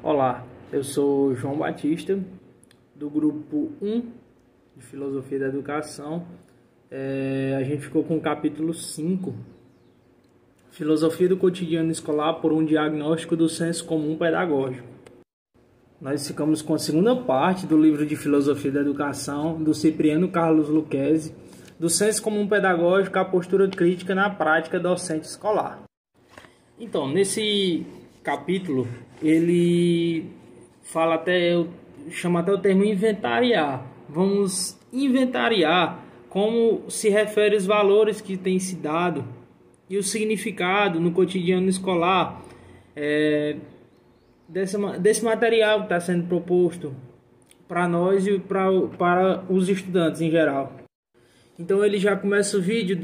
Olá, eu sou João Batista, do grupo 1 de Filosofia da Educação. A gente ficou com o capítulo 5, Filosofia do Cotidiano Escolar por um Diagnóstico do Senso Comum Pedagógico. Nós ficamos com a segunda parte do livro de Filosofia da Educação, do Cipriano Carlos Lucchesi, do Senso Comum Pedagógico, a postura crítica na prática docente escolar. Então, nesse capítulo, ele chama até o termo inventariar. Vamos inventariar como se refere os valores que têm se dado e o significado no cotidiano escolar desse material que está sendo proposto para nós e para os estudantes em geral. Então ele já começa o vídeo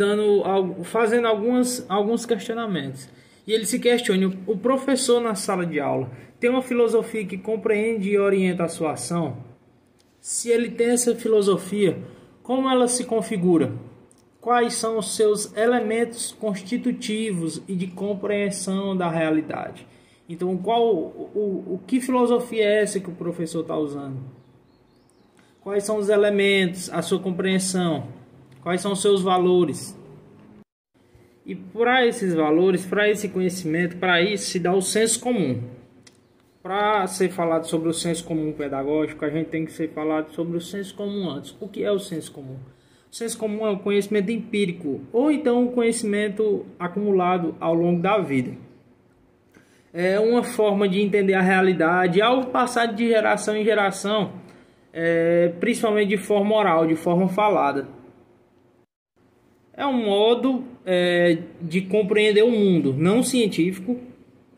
fazendo alguns questionamentos. E ele se questiona: o professor na sala de aula tem uma filosofia que compreende e orienta a sua ação? Se ele tem essa filosofia, como ela se configura? Quais são os seus elementos constitutivos e de compreensão da realidade? Então, que filosofia é essa que o professor está usando? Quais são os elementos, a sua compreensão? Quais são os seus valores? E para esses valores, para esse conhecimento, para isso se dá o senso comum. Para ser falado sobre o senso comum pedagógico, a gente tem que ser falado sobre o senso comum antes. O que é o senso comum? O senso comum é o conhecimento empírico, ou então o conhecimento acumulado ao longo da vida. É uma forma de entender a realidade, algo passado de geração em geração, principalmente de forma oral, de forma falada. É um modo de compreender o mundo, não científico,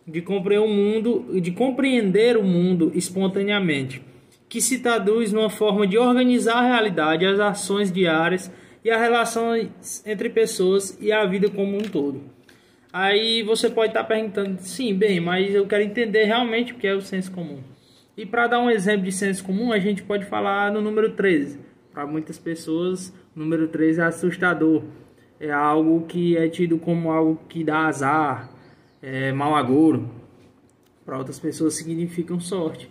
de compreender o mundo espontaneamente, que se traduz numa forma de organizar a realidade, as ações diárias e as relações entre pessoas e a vida como um todo. Aí você pode estar perguntando: sim, bem, mas eu quero entender realmente o que é o senso comum. E para dar um exemplo de senso comum, a gente pode falar no número 13. Para muitas pessoas, o número 13 é assustador. É algo que é tido como algo que dá azar, mau agouro. Para outras pessoas significam sorte.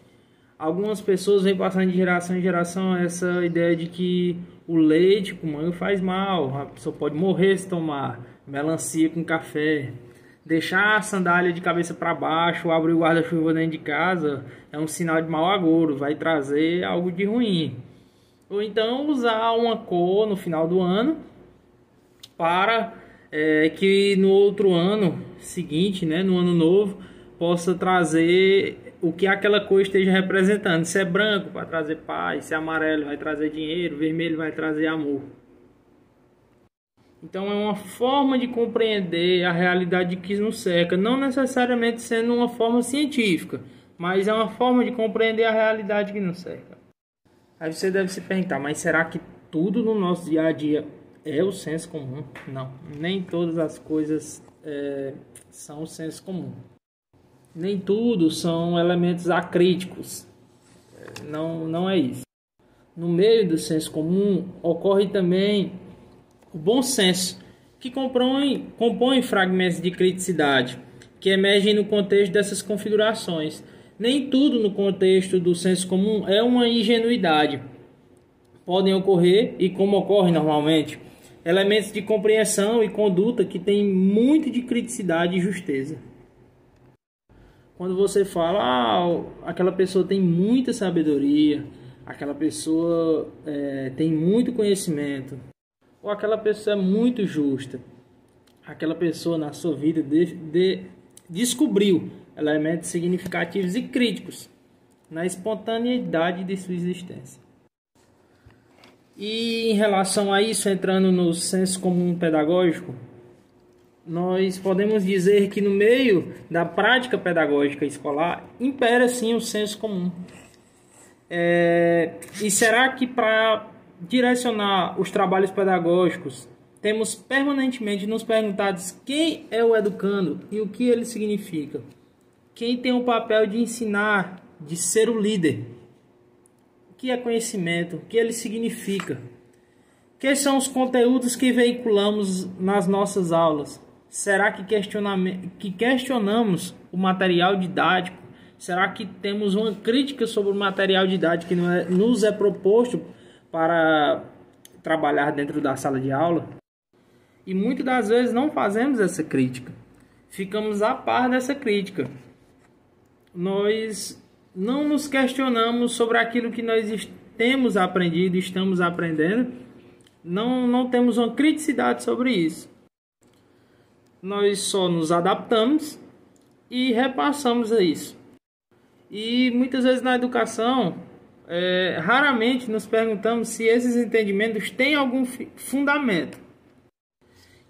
Algumas pessoas vêm passando de geração em geração essa ideia de que o leite com manga faz mal, a pessoa pode morrer se tomar, melancia com café. Deixar a sandália de cabeça para baixo ou abrir o guarda-chuva dentro de casa é um sinal de mau agouro, vai trazer algo de ruim. Ou então usar uma cor no final do ano para que no outro ano seguinte, no ano novo, possa trazer o que aquela cor esteja representando. Se é branco, vai trazer paz; se é amarelo, vai trazer dinheiro; vermelho, vai trazer amor. Então é uma forma de compreender a realidade que nos cerca, não necessariamente sendo uma forma científica, mas é uma forma de compreender a realidade que nos cerca. Aí você deve se perguntar: mas será que tudo no nosso dia a dia é o senso comum? Não, nem todas as coisas são o senso comum. Nem tudo são elementos acríticos. Não é isso. No meio do senso comum ocorre também o bom senso, que compõe fragmentos de criticidade, que emergem no contexto dessas configurações. Nem tudo no contexto do senso comum é uma ingenuidade. Podem ocorrer, e como ocorre normalmente, elementos de compreensão e conduta que têm muito de criticidade e justeza. Quando você fala: aquela pessoa tem muita sabedoria, aquela pessoa tem muito conhecimento, ou aquela pessoa é muito justa, aquela pessoa na sua vida descobriu elementos significativos e críticos na espontaneidade de sua existência. E em relação a isso, entrando no senso comum pedagógico, nós podemos dizer que no meio da prática pedagógica escolar impera sim o senso comum. E será que para direcionar os trabalhos pedagógicos temos permanentemente nos perguntado quem é o educando e o que ele significa? Quem tem o papel de ensinar, de ser o líder? O que é conhecimento? O que ele significa? Quais são os conteúdos que veiculamos nas nossas aulas? Será que questionamos o material didático? Será que temos uma crítica sobre o material didático que nos é proposto para trabalhar dentro da sala de aula? E muitas das vezes não fazemos essa crítica. Ficamos a par dessa crítica. Nós não nos questionamos sobre aquilo que nós temos aprendido, estamos aprendendo. Não temos uma criticidade sobre isso. Nós só nos adaptamos e repassamos a isso. E muitas vezes na educação, raramente nos perguntamos se esses entendimentos têm algum fundamento.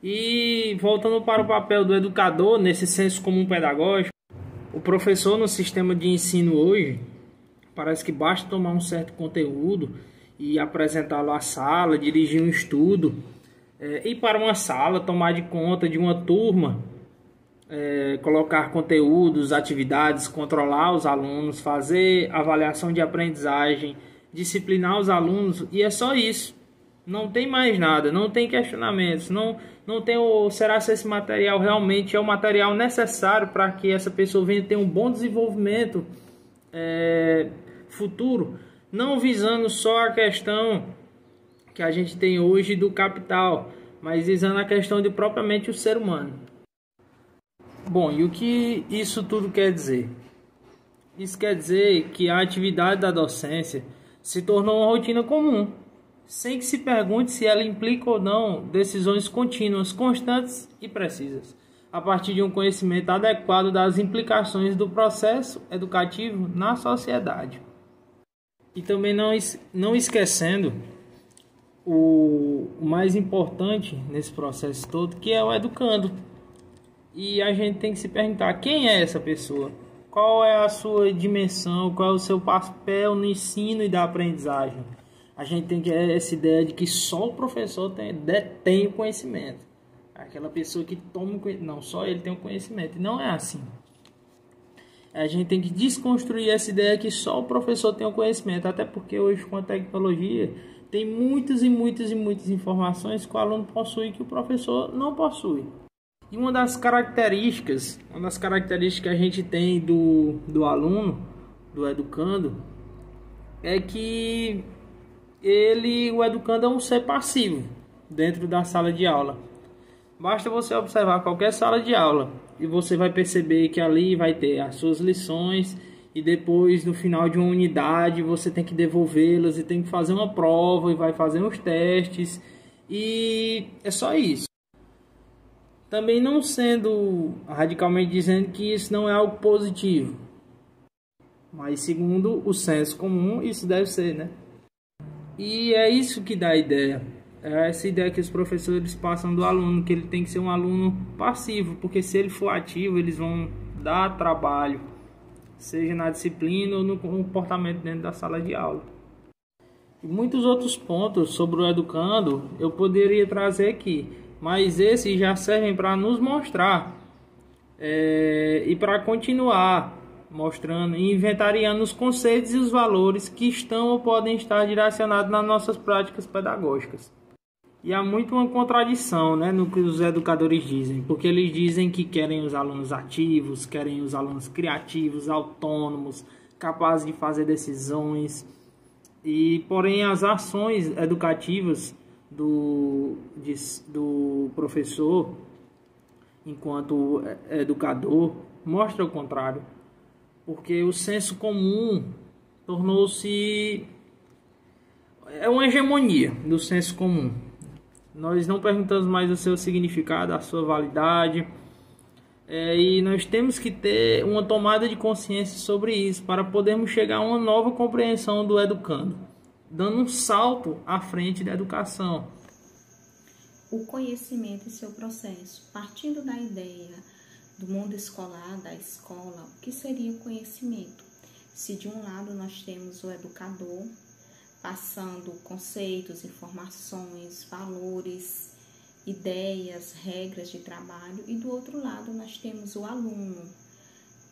E voltando para o papel do educador nesse senso comum pedagógico, o professor no sistema de ensino hoje, parece que basta tomar um certo conteúdo e apresentá-lo à sala, dirigir um estudo, ir para uma sala, tomar de conta de uma turma, colocar conteúdos, atividades, controlar os alunos, fazer avaliação de aprendizagem, disciplinar os alunos, e é só isso. Não tem mais nada, não tem questionamentos, não tem será se esse material realmente é o material necessário para que essa pessoa venha ter um bom desenvolvimento futuro, não visando só a questão que a gente tem hoje do capital, mas visando a questão de propriamente o ser humano. Bom, e o que isso tudo quer dizer? Isso quer dizer que a atividade da docência se tornou uma rotina comum, sem que se pergunte se ela implica ou não decisões contínuas, constantes e precisas, a partir de um conhecimento adequado das implicações do processo educativo na sociedade. E também não esquecendo o mais importante nesse processo todo, que é o educando. E a gente tem que se perguntar quem é essa pessoa, qual é a sua dimensão, qual é o seu papel no ensino e da aprendizagem. A gente tem que ter essa ideia de que só o professor detém o conhecimento. Aquela pessoa que toma o conhecimento. Não, só ele tem o conhecimento. E não é assim. A gente tem que desconstruir essa ideia que só o professor tem o conhecimento. Até porque hoje, com a tecnologia, tem muitas e muitas e muitas informações que o aluno possui que o professor não possui. E uma das características que a gente tem do aluno, do educando, é que o educando é um ser passivo dentro da sala de aula. Basta você observar qualquer sala de aula e você vai perceber que ali vai ter as suas lições e depois, no final de uma unidade, você tem que devolvê-las e tem que fazer uma prova e vai fazer uns testes e é só isso. Também não sendo radicalmente dizendo que isso não é algo positivo, mas segundo o senso comum, isso deve ser, né? E é isso que dá a ideia. É essa ideia que os professores passam do aluno, que ele tem que ser um aluno passivo, porque se ele for ativo, eles vão dar trabalho, seja na disciplina ou no comportamento dentro da sala de aula. E muitos outros pontos sobre o educando eu poderia trazer aqui, mas esses já servem para nos mostrar e para continuar mostrando e inventariando os conceitos e os valores que estão ou podem estar direcionados nas nossas práticas pedagógicas. E há muito uma contradição, né, no que os educadores dizem, porque eles dizem que querem os alunos ativos, querem os alunos criativos, autônomos, capazes de fazer decisões, e porém as ações educativas do professor, enquanto educador, mostram o contrário. Porque o senso comum tornou-se uma hegemonia do senso comum. Nós não perguntamos mais o seu significado, a sua validade, e nós temos que ter uma tomada de consciência sobre isso para podermos chegar a uma nova compreensão do educando, dando um salto à frente da educação. O conhecimento e seu processo, partindo da ideia do mundo escolar, da escola, o que seria o conhecimento? Se de um lado nós temos o educador, passando conceitos, informações, valores, ideias, regras de trabalho, e do outro lado nós temos o aluno,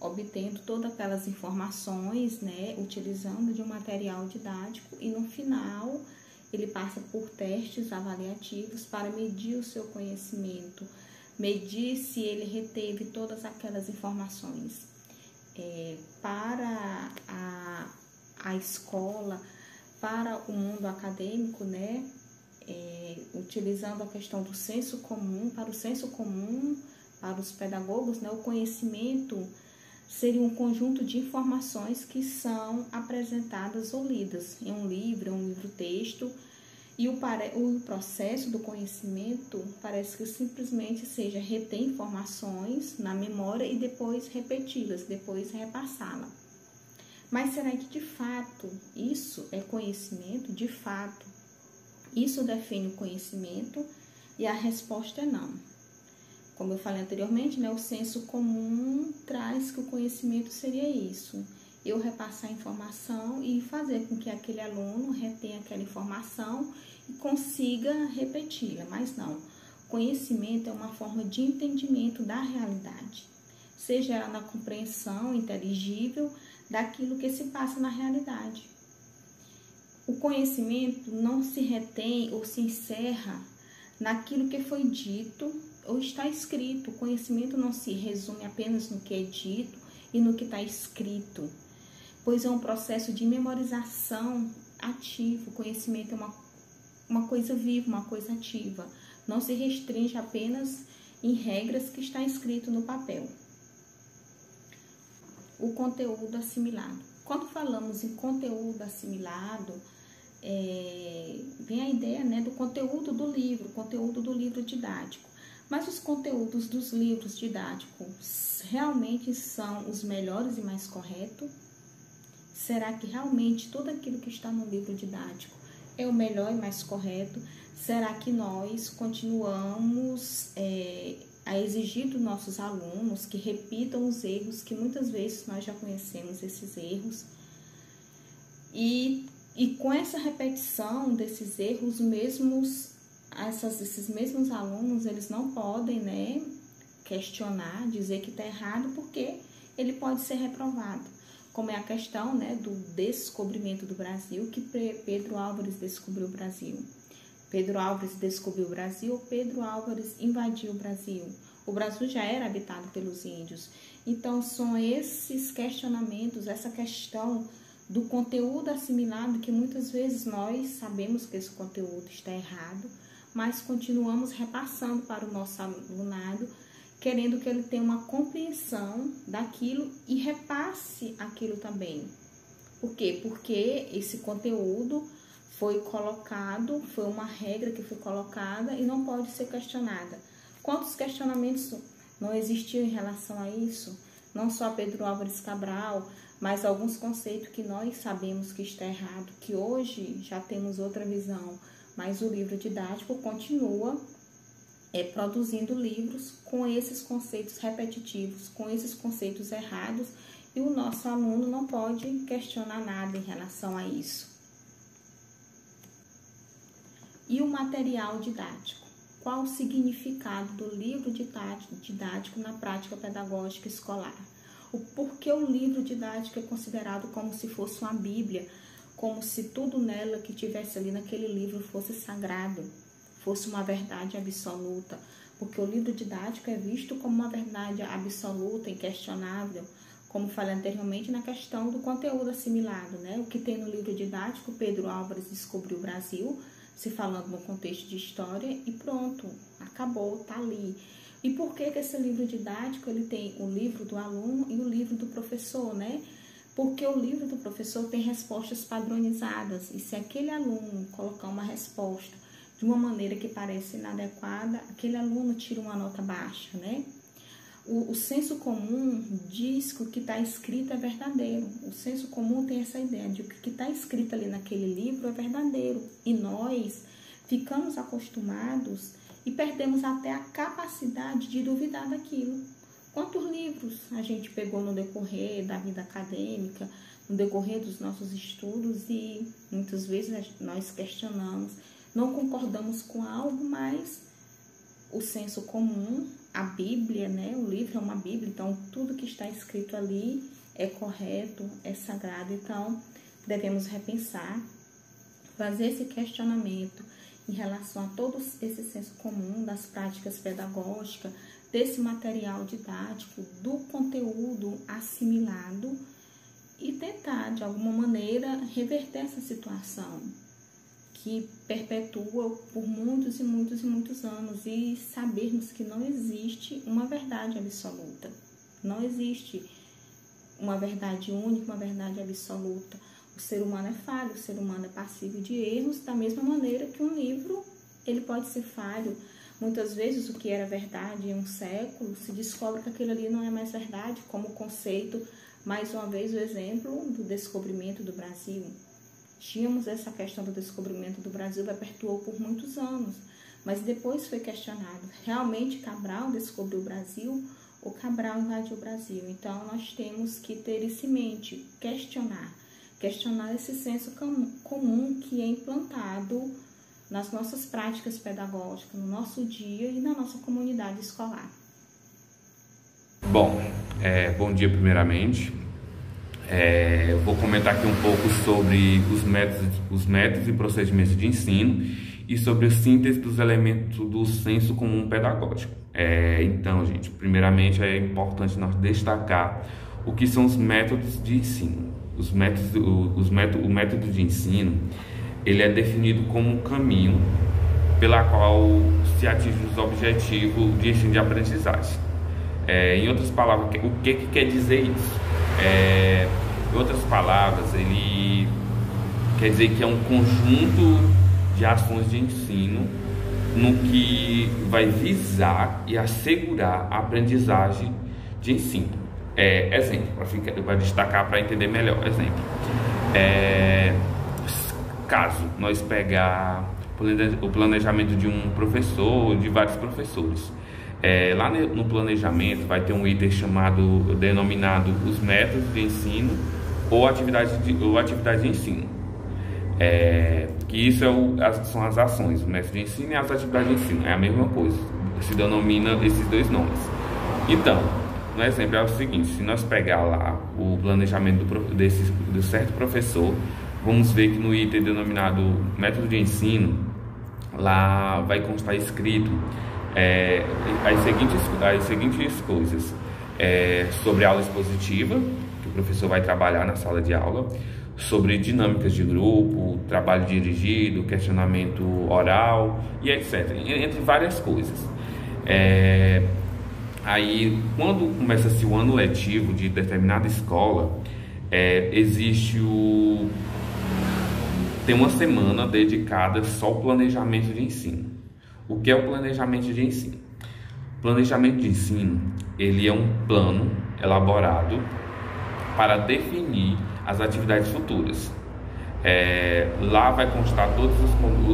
obtendo todas aquelas informações, né, utilizando de um material didático, e no final ele passa por testes avaliativos para medir o seu conhecimento, medir se ele reteve todas aquelas informações. para a escola, para o mundo acadêmico, né? Utilizando a questão do senso comum, para o senso comum, para os pedagogos, né? O conhecimento seria um conjunto de informações que são apresentadas ou lidas em um livro-texto, e o processo do conhecimento parece que simplesmente seja reter informações na memória e depois repeti-las, depois repassá-la. Mas será que de fato isso é conhecimento? De fato, isso define o conhecimento? E a resposta é não. Como eu falei anteriormente, né, o senso comum traz que o conhecimento seria isso. Eu repassar a informação e fazer com que aquele aluno retenha aquela informação e consiga repeti-la, mas não. Conhecimento é uma forma de entendimento da realidade, seja ela na compreensão inteligível daquilo que se passa na realidade. O conhecimento não se retém ou se encerra naquilo que foi dito ou está escrito. O conhecimento não se resume apenas no que é dito e no que está escrito, pois é um processo de memorização ativo. O conhecimento é uma coisa viva, uma coisa ativa. Não se restringe apenas em regras que está escrito no papel. O conteúdo assimilado. Quando falamos em conteúdo assimilado, vem a ideia, né, do conteúdo do livro didático. Mas os conteúdos dos livros didáticos realmente são os melhores e mais corretos? Será que realmente tudo aquilo que está no livro didático é o melhor e mais correto? Será que nós continuamos a exigir dos nossos alunos que repitam os erros, que muitas vezes nós já conhecemos esses erros? E com essa repetição desses erros, esses mesmos alunos, eles não podem, né, questionar, dizer que está errado, porque ele pode ser reprovado. Como é a questão, né, do descobrimento do Brasil, que Pedro Álvares descobriu o Brasil. Pedro Álvares descobriu o Brasil, Pedro Álvares invadiu o Brasil. O Brasil já era habitado pelos índios. Então, são esses questionamentos, essa questão do conteúdo assimilado, que muitas vezes nós sabemos que esse conteúdo está errado, mas continuamos repassando para o nosso alunado, querendo que ele tenha uma compreensão daquilo e repasse aquilo também. Por quê? Porque esse conteúdo foi colocado, foi uma regra que foi colocada e não pode ser questionada. Quantos questionamentos não existiam em relação a isso? Não só Pedro Álvares Cabral, mas alguns conceitos que nós sabemos que está errado, que hoje já temos outra visão, mas o livro didático continua produzindo livros com esses conceitos repetitivos, com esses conceitos errados, e o nosso aluno não pode questionar nada em relação a isso. E o material didático? Qual o significado do livro didático na prática pedagógica escolar? O porquê o livro didático é considerado como se fosse uma Bíblia, como se tudo nela que tivesse ali naquele livro fosse sagrado, fosse uma verdade absoluta, porque o livro didático é visto como uma verdade absoluta, inquestionável, como falei anteriormente na questão do conteúdo assimilado, né? O que tem no livro didático, Pedro Álvares descobriu o Brasil, se falando no contexto de história, e pronto, acabou, tá ali. E por que esse livro didático, ele tem o livro do aluno e o livro do professor, né? Porque o livro do professor tem respostas padronizadas, e se aquele aluno colocar uma resposta de uma maneira que parece inadequada, aquele aluno tira uma nota baixa, né? O senso comum diz que o que está escrito é verdadeiro. O senso comum tem essa ideia de que o que está escrito ali naquele livro é verdadeiro. E nós ficamos acostumados e perdemos até a capacidade de duvidar daquilo. Quantos livros a gente pegou no decorrer da vida acadêmica, no decorrer dos nossos estudos, e muitas vezes nós questionamos, não concordamos com algo, mas o senso comum, a Bíblia, né? O livro é uma Bíblia, então tudo que está escrito ali é correto, é sagrado. Então, devemos repensar, fazer esse questionamento em relação a todo esse senso comum das práticas pedagógicas, desse material didático, do conteúdo assimilado e tentar, de alguma maneira, reverter essa situação que perpetua por muitos e muitos e muitos anos, e sabermos que não existe uma verdade absoluta, não existe uma verdade única, uma verdade absoluta. O ser humano é falho, o ser humano é passível de erros, da mesma maneira que um livro ele pode ser falho. Muitas vezes o que era verdade em um século se descobre que aquilo ali não é mais verdade, como o conceito, mais uma vez o exemplo do descobrimento do Brasil. Tínhamos essa questão do descobrimento do Brasil, perpetuou por muitos anos, mas depois foi questionado, realmente Cabral descobriu o Brasil ou Cabral invadiu o Brasil? Então nós temos que ter isso em mente, questionar esse senso comum que é implantado nas nossas práticas pedagógicas, no nosso dia e na nossa comunidade escolar. Bom, primeiramente. Eu vou comentar aqui um pouco sobre os métodos e procedimentos de ensino e sobre a síntese dos elementos do senso comum pedagógico. Então, gente, primeiramente é importante nós destacar o que são os métodos de ensino. O método de ensino, ele é definido como um caminho pela qual se atinge os objetivos de ensino e de aprendizagem. Em outras palavras, o que quer dizer isso? Em outras palavras, ele quer dizer que é um conjunto de ações de ensino no que vai visar e assegurar a aprendizagem de ensino. Exemplo, para destacar, para entender melhor. Exemplo, caso nós pegar o planejamento de um professor ou de vários professores, lá no planejamento vai ter um item denominado os métodos de ensino ou atividade de ensino. Que isso são as ações, o método de ensino e as atividades de ensino, é a mesma coisa, se denomina esses dois nomes. Então, no exemplo é o seguinte: se nós pegar lá o planejamento do certo professor, vamos ver que no item denominado método de ensino, lá vai constar escrito as seguintes coisas: sobre a aula expositiva, que o professor vai trabalhar na sala de aula, sobre dinâmicas de grupo, trabalho dirigido, questionamento oral e etc, entre várias coisas. Aí, quando começa-se o ano letivo de determinada escola, tem uma semana dedicada só ao planejamento de ensino. O que é o planejamento de ensino? O planejamento de ensino, ele é um plano elaborado para definir as atividades futuras. Lá vai constar todos os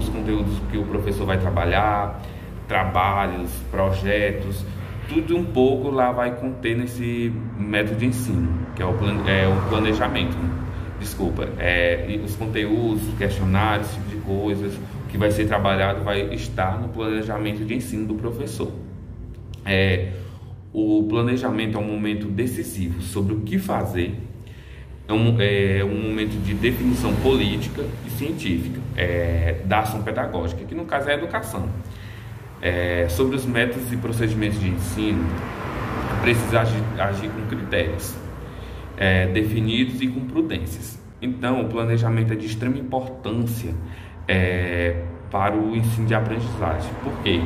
conteúdos que o professor vai trabalhar, trabalhos, projetos, tudo um pouco lá vai conter nesse método de ensino, que é o planejamento. Os conteúdos, os questionários, esse tipo de coisas, o que vai ser trabalhado vai estar no planejamento de ensino do professor. O planejamento é um momento decisivo sobre o que fazer, é um momento de definição política e científica da ação pedagógica, que no caso é a educação. Sobre os métodos e procedimentos de ensino, precisa agir com critérios definidos e com prudências. Então, o planejamento é de extrema importância para o ensino de aprendizagem. Por quê?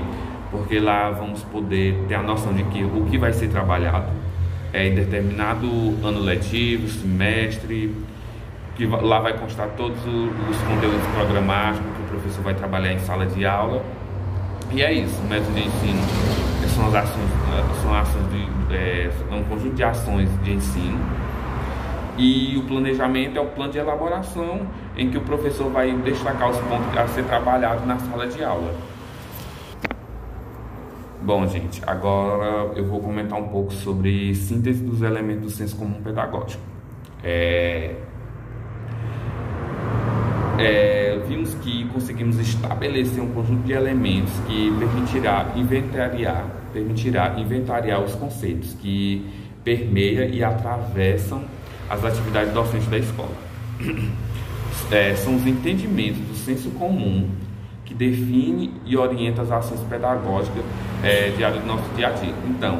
Porque lá vamos poder ter a noção de que o que vai ser trabalhado em determinado ano letivo, semestre, que lá vai constar todos os conteúdos programáticos que o professor vai trabalhar em sala de aula. E é isso, o método de ensino é um conjunto de ações de ensino, e o planejamento é o plano de elaboração em que o professor vai destacar os pontos a ser trabalhados na sala de aula. Bom, gente, agora eu vou comentar um pouco sobre síntese dos elementos do senso comum pedagógico. Vimos que conseguimos estabelecer um conjunto de elementos que permitirá inventariar os conceitos que permeiam e atravessam as atividades docentes da escola. São os entendimentos do senso comum que define e orienta as ações pedagógicas do nosso dia a dia. Então,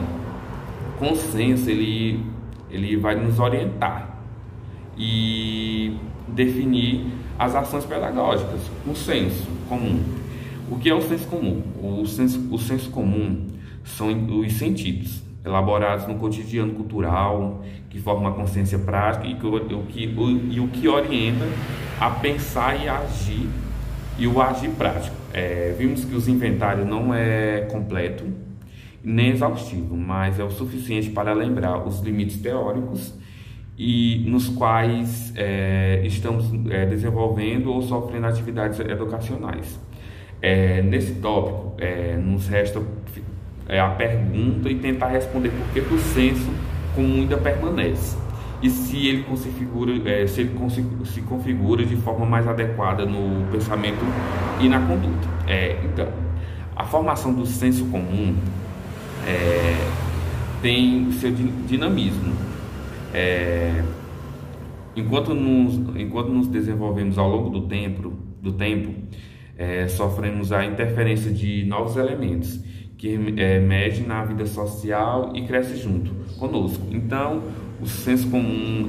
o consenso ele vai nos orientar e definir as ações pedagógicas. O senso comum. O que é o senso comum? O senso comum são os sentidos elaborados no cotidiano cultural, que formam a consciência prática e o que orienta a pensar e agir, e o agir prático. Vimos que os inventários não é completo nem exaustivo, mas é o suficiente para lembrar os limites teóricos e nos quais estamos desenvolvendo ou sofrendo atividades educacionais. Nesse tópico, nos resta a pergunta e tentar responder por que o senso comum ainda permanece e se ele se configura de forma mais adequada no pensamento e na conduta. Então, a formação do senso comum tem seu dinamismo. Enquanto nos desenvolvemos ao longo do tempo, sofremos a interferência de novos elementos que emergem na vida social e crescem junto conosco. Então, o senso comum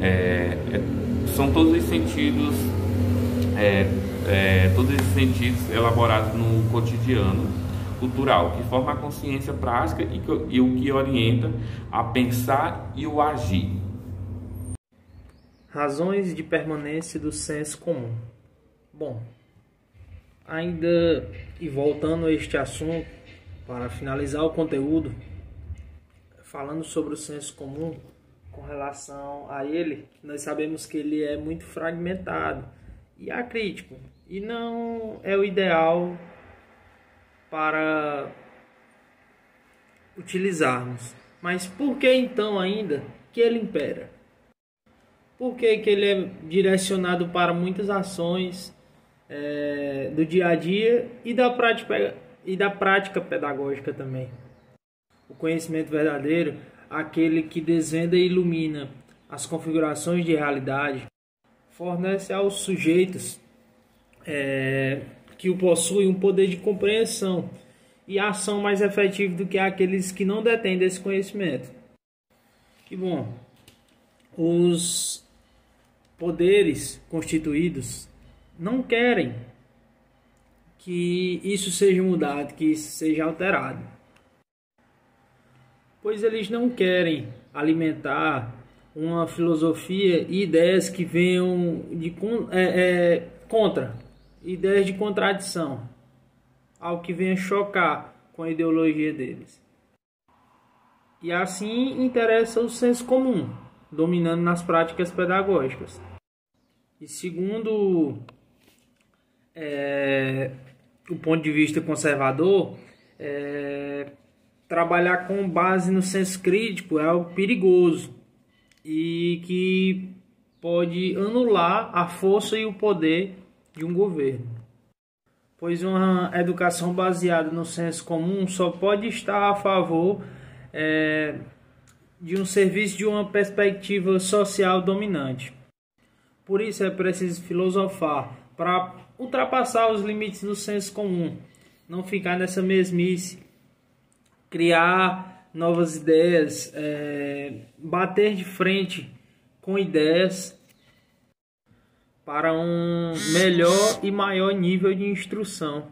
são todos esses sentidos elaborados no cotidiano cultural, que forma a consciência prática e o que orienta a pensar e o agir. Razões de permanência do senso comum. Bom, ainda e voltando a este assunto, para finalizar o conteúdo, falando sobre o senso comum, com relação a ele, nós sabemos que ele é muito fragmentado e acrítico, e não é o ideal para utilizarmos. Mas por que então ainda que ele impera? Por que ele é direcionado para muitas ações do dia a dia e da prática pedagógica também? O conhecimento verdadeiro, aquele que desvenda e ilumina as configurações de realidade, fornece aos sujeitos que o possuem um poder de compreensão e ação mais efetivo do que aqueles que não detêm desse conhecimento. E bom, os poderes constituídos não querem que isso seja mudado, que isso seja alterado, pois eles não querem alimentar uma filosofia e ideias que venham contra, ideias de contradição, algo que venha chocar com a ideologia deles. E assim interessa o senso comum, dominando nas práticas pedagógicas. E segundo o ponto de vista conservador, trabalhar com base no senso crítico é algo perigoso e que pode anular a força e o poder de um governo, pois uma educação baseada no senso comum só pode estar a favor de um serviço de uma perspectiva social dominante. Por isso é preciso filosofar para ultrapassar os limites do senso comum, não ficar nessa mesmice, criar novas ideias, bater de frente com ideias para um melhor e maior nível de instrução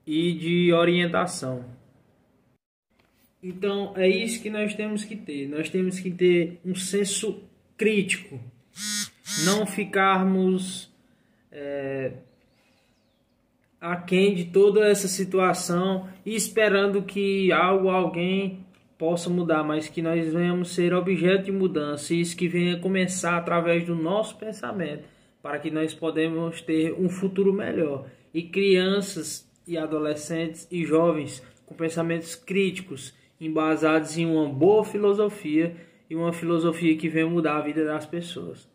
e de orientação. Então é isso que nós temos que ter. Nós temos que ter um senso crítico, não ficarmos aquém de toda essa situação e esperando que alguém possa mudar, mas que nós venhamos ser objeto de mudança, e isso que venha começar através do nosso pensamento, para que nós podemos ter um futuro melhor. E crianças e adolescentes e jovens com pensamentos críticos, embasados em uma boa filosofia, e uma filosofia que venha mudar a vida das pessoas.